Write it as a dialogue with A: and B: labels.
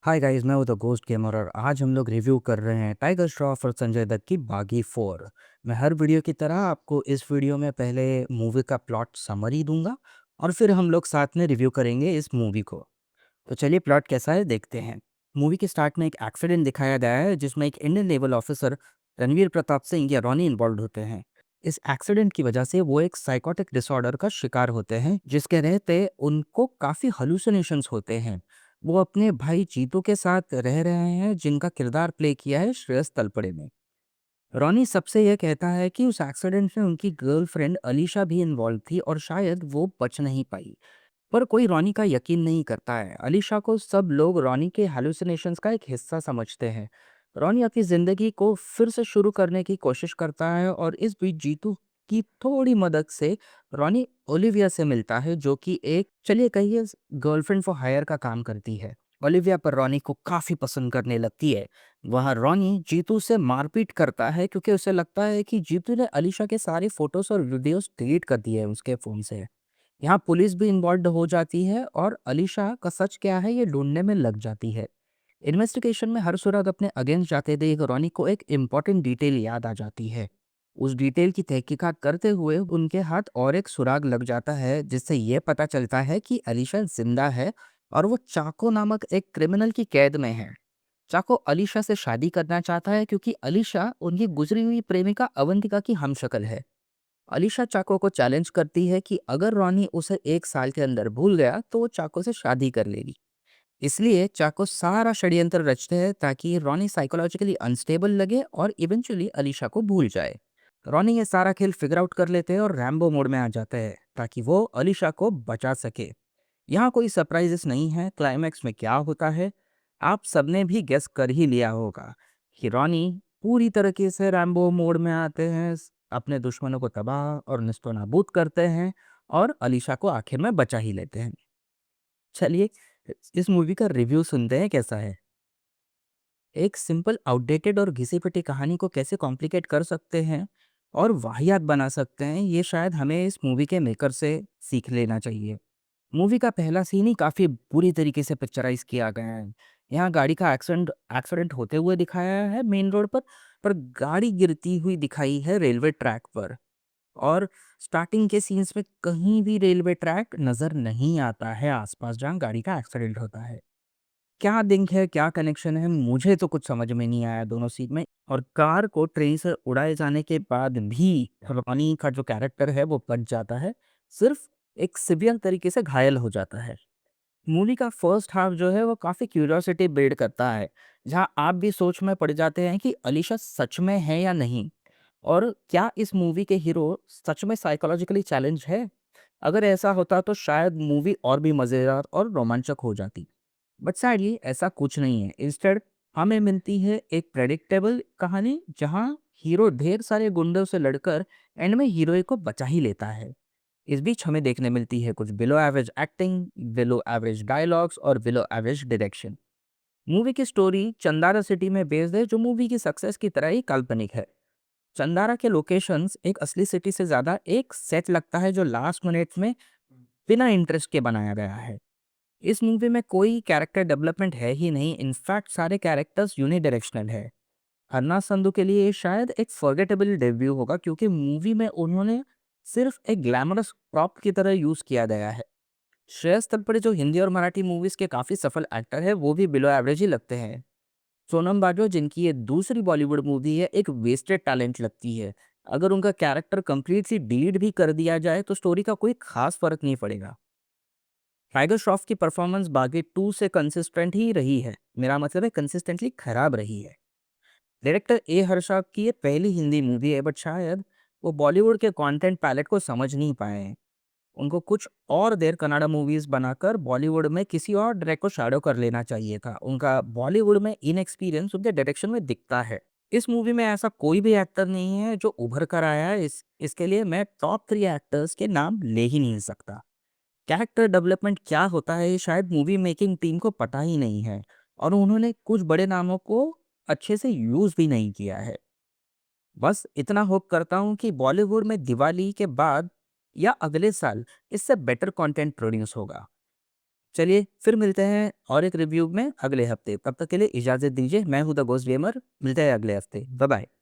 A: Hi guys, मैं हूं the ghost gamer और आज हम लोग रिव्यू कर रहे हैं टाइगर श्रॉफ और संजय दत्त की बागी 4। मैं हर वीडियो की तरह आपको इस वीडियो में पहले मूवी का प्लॉट समरी दूंगा और फिर हम लोग साथ में रिव्यू करेंगे इस मूवी को। तो चलिए प्लॉट कैसा है देखते हैं। मूवी के स्टार्ट में एक एक्सीडेंट दिखाया गया है जिसमें एक Indian naval officer Ranveer Pratap Singh या रॉनी इन्वॉल्व होते हैं। इस एक्सीडेंट की वजह से वो एक साइकोटिक डिसऑर्डर का शिकार होते हैं जिसके रहते उनको काफ़ी हलुसिनेशंस होते हैं। वो अपने भाई जीतू के साथ रह रहे हैं जिनका किरदार प्ले किया है श्रेयस तलपड़े ने। रॉनी सबसे यह कहता है कि उस एक्सीडेंट में उनकी गर्लफ्रेंड अलीशा भी इन्वॉल्व थी और शायद वो बच नहीं पाई। पर कोई रॉनी का यकीन नहीं करता है। अलीशा को सब लोग रॉनी के हैलुसिनेशंस का एक हिस्सा समझते हैं। रॉनी अपनी ज़िंदगी को फिर से शुरू करने की कोशिश करता है और इस बीच जीतू की थोड़ी मदद से रॉनी ओलिविया से मिलता है जो कि एक चलिए कहिए गर्लफ्रेंड फॉर हायर का काम करती है। ओलिविया पर रॉनी को काफ़ी पसंद करने लगती है। वहाँ रॉनी जीतू से मारपीट करता है क्योंकि उसे लगता है कि जीतू ने अलीशा के सारे फोटोज और वीडियोस डिलीट कर दिए हैं उसके फ़ोन से। यहाँ पुलिस भी इन्वॉल्व हो जाती है और अलीशा का सच क्या है ये ढूंढने में लग जाती है। इन्वेस्टिगेशन में हर सुराग अपने अगेंस्ट जाते देख रॉनी को एक इम्पॉर्टेंट डिटेल याद आ जाती है। उस डिटेल की तहकीकात करते हुए उनके हाथ और एक सुराग लग जाता है जिससे ये पता चलता है कि अलीशा जिंदा है और वो चाको नामक एक क्रिमिनल की कैद में है। चाको अलीशा से शादी करना चाहता है क्योंकि अलीशा उनकी गुजरी हुई प्रेमिका अवंतिका की हमशक्ल है। अलीशा चाको को चैलेंज करती है कि अगर रॉनी उसे 1 साल के अंदर भूल गया तो वो चाको से शादी कर लेगी। इसलिए चाको सारा षड्यंत्र रचते हैं ताकि रॉनी साइकोलॉजिकली अनस्टेबल लगे और इवेंचुअली अलीशा को भूल जाए। रॉनी ये सारा खेल फिगर आउट कर लेते हैं और रैम्बो मोड में आ जाते हैं ताकि वो अलीशा को बचा सके। यहाँ कोई सरप्राइजेस नहीं है। क्लाइमैक्स में क्या होता है आप सबने भी गेस कर ही लिया होगा कि रॉनी पूरी तरीके से रैम्बो मोड में आते हैं, अपने दुश्मनों को तबाह और निस्तो नाबूद करते हैं और अलीशा को आखिर में बचा ही लेते हैं। चलिए इस मूवी का रिव्यू सुनते हैं कैसा है। एक सिंपल आउटडेटेड और घिसी-पिटी कहानी को कैसे कॉम्प्लिकेट कर सकते हैं और वाहियात बना सकते हैं, ये शायद हमें इस मूवी के मेकर से सीख लेना चाहिए। मूवी का पहला सीन ही काफ़ी बुरी तरीके से पिक्चराइज़ किया गया है। यहाँ गाड़ी का एक्सीडेंट एक्सीडेंट होते हुए दिखाया है मेन रोड पर गाड़ी गिरती हुई दिखाई है रेलवे ट्रैक पर। और स्टार्टिंग के सीन्स में कहीं भी रेलवे ट्रैक नज़र नहीं आता है आस-पास जहाँ गाड़ी का एक्सीडेंट होता है। क्या लिंक है, क्या कनेक्शन है, मुझे तो कुछ समझ में नहीं आया दोनों सीन में। और कार को ट्रेन से उड़ाए जाने के बाद भी रॉनी का जो कैरेक्टर है वो बच जाता है, सिर्फ़ एक सिवियर तरीके से घायल हो जाता है। मूवी का फर्स्ट हाफ जो है वो काफ़ी क्यूरियोसिटी बिल्ड करता है, जहाँ आप भी सोच में पड़ जाते हैं कि अलीशा सच में है या नहीं? और क्या इस मूवी के हीरो सच में साइकोलॉजिकली चैलेंज है? अगर ऐसा होता तो शायद मूवी और भी मज़ेदार और रोमांचक हो जाती। बट सैडली ऐसा कुछ नहीं है। इंस्टेड हमें मिलती है एक प्रेडिक्टेबल कहानी जहाँ हीरो ढेर सारे गुंडों से लड़कर एंड में हीरोइन को बचा ही लेता है। इस बीच हमें देखने मिलती है कुछ below average acting, below average dialogues और बिलो एवरेज डायरेक्शन। मूवी की स्टोरी चंदारा सिटी में बेस्ड है जो मूवी की सक्सेस की तरह ही काल्पनिक है। चंदारा के लोकेशंस एक असली सिटी से ज़्यादा एक सेट लगता है जो लास्ट मिनट में बिना इंटरेस्ट के बनाया गया है। इस मूवी में कोई कैरेक्टर डेवलपमेंट है ही नहीं। इनफैक्ट सारे कैरेक्टर्स यूनिडायरेक्शनल है। अन्ना संधू के लिए ये शायद एक फॉरगेटेबल डेब्यू होगा क्योंकि मूवी में उन्होंने सिर्फ एक ग्लैमरस प्रॉप की तरह यूज किया गया है। श्रेयस तलपड़े जो हिंदी और मराठी मूवीज के काफी सफल एक्टर है वो भी बिलो एवरेज ही लगते हैं। सोनम बाजवा जिनकी ये दूसरी बॉलीवुड मूवी है एक वेस्टेड टैलेंट लगती है। अगर उनका कैरेक्टर कंप्लीटली डिलीट भी कर दिया जाए तो स्टोरी का कोई खास फर्क नहीं पड़ेगा। टाइगर श्रॉफ की परफॉर्मेंस बागी 2 से कंसिस्टेंट ही रही है। मेरा मतलब है कंसिस्टेंटली खराब रही है। डायरेक्टर ए हर्षा की ये पहली हिंदी मूवी है बट शायद वो बॉलीवुड के कंटेंट पैलेट को समझ नहीं पाए हैं। उनको कुछ और देर कन्नड़ा मूवीज बनाकर बॉलीवुड में किसी और डायरेक्टर को शैडो कर लेना चाहिए था। उनका बॉलीवुड में इनएक्सपीरियंस उनके डायरेक्शन में दिखता है। इस मूवी में ऐसा कोई भी एक्टर नहीं है जो उभर कर आया है। इसके लिए मैं टॉप 3 एक्टर्स के नाम ले ही नहीं सकता। कैरेक्टर डेवलपमेंट क्या होता है ये शायद मूवी मेकिंग टीम को पता ही नहीं है और उन्होंने कुछ बड़े नामों को अच्छे से यूज भी नहीं किया है। बस इतना होप करता हूँ कि बॉलीवुड में दिवाली के बाद या अगले साल इससे बेटर कंटेंट प्रोड्यूस होगा। चलिए फिर मिलते हैं और एक रिव्यू में अगले हफ्ते। तब तक के लिए इजाज़त दीजिए। मैं हूँ द घोस्ट गेमर। मिलते हैं अगले हफ्ते। Bye bye.